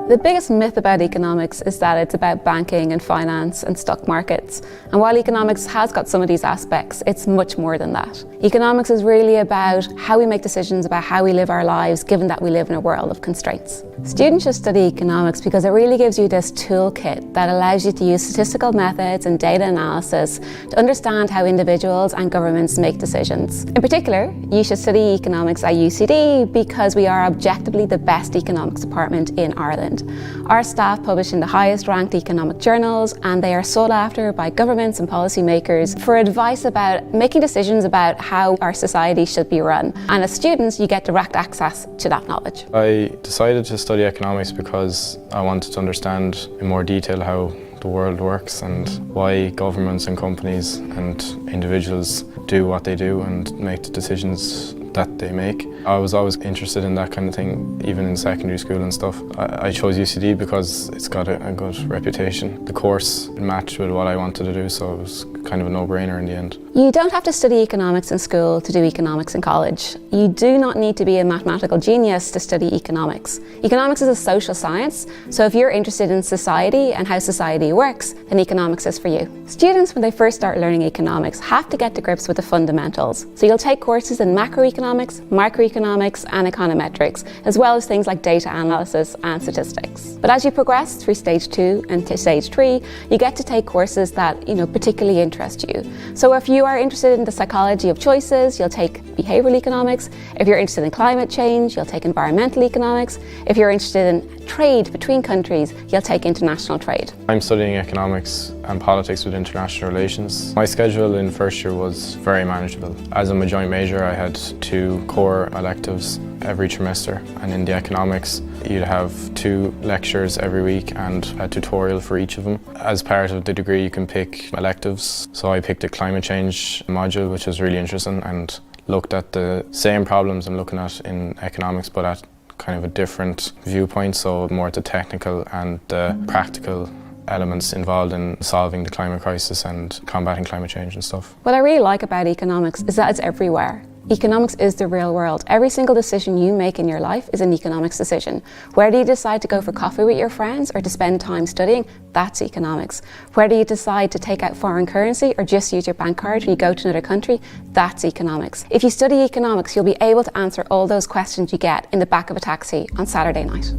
The biggest myth about economics is that it's about banking and finance and stock markets. And while economics has got some of these aspects, it's much more than that. Economics is really about how we make decisions about how we live our lives, given that we live in a world of constraints. Students should study economics because it really gives you this toolkit that allows you to use statistical methods and data analysis to understand how individuals and governments make decisions. In particular, you should study economics at UCD because we are objectively the best economics department in Ireland. Our staff publish in the highest ranked economic journals, and they are sought after by governments and policymakers for advice about making decisions about how our society should be run. And as students, you get direct access to that knowledge. I decided to study economics because I wanted to understand in more detail how the world works and why governments and companies and individuals do what they do and make the decisions that they make. I was always interested in that kind of thing, even in secondary school and stuff. I chose UCD because it's got a good reputation. The course matched with what I wanted to do, so it was kind of a no-brainer in the end. You don't have to study economics in school to do economics in college. You do not need to be a mathematical genius to study economics. Economics is a social science, so if you're interested in society and how society works, then economics is for you. Students, when they first start learning economics, have to get to grips with the fundamentals. So you'll take courses in macroeconomics, microeconomics, and econometrics, as well as things like data analysis and statistics. But as you progress through stage 2 and to stage 3, you get to take courses that particularly interest you. So if you are interested in the psychology of choices, you'll take behavioral economics. If you're interested in climate change, you'll take environmental economics. If you're interested in trade between countries, you'll take international trade. I'm studying economics and politics with international relations. My schedule in first year was very manageable. As I'm a joint major, I had 2 core electives every trimester, and in the economics you'd have 2 lectures every week and a tutorial for each of them. As part of the degree you can pick electives, so I picked a climate change module, which was really interesting and looked at the same problems I'm looking at in economics but at kind of a different viewpoint, so more the technical and the practical elements involved in solving the climate crisis and combating climate change and stuff. What I really like about economics is that it's everywhere. Economics is the real world. Every single decision you make in your life is an economics decision. Whether you decide to go for coffee with your friends or to spend time studying, that's economics. Whether you decide to take out foreign currency or just use your bank card when you go to another country, that's economics. If you study economics, you'll be able to answer all those questions you get in the back of a taxi on Saturday night.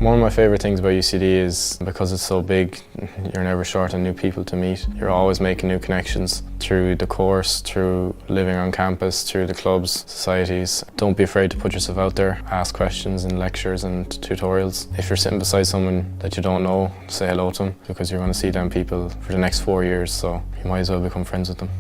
One of my favourite things about UCD is because it's so big, you're never short of new people to meet. You're always making new connections through the course, through living on campus, through the clubs, societies. Don't be afraid to put yourself out there, ask questions in lectures and tutorials. If you're sitting beside someone that you don't know, say hello to them, because you're going to see them people for the next 4 years, so you might as well become friends with them.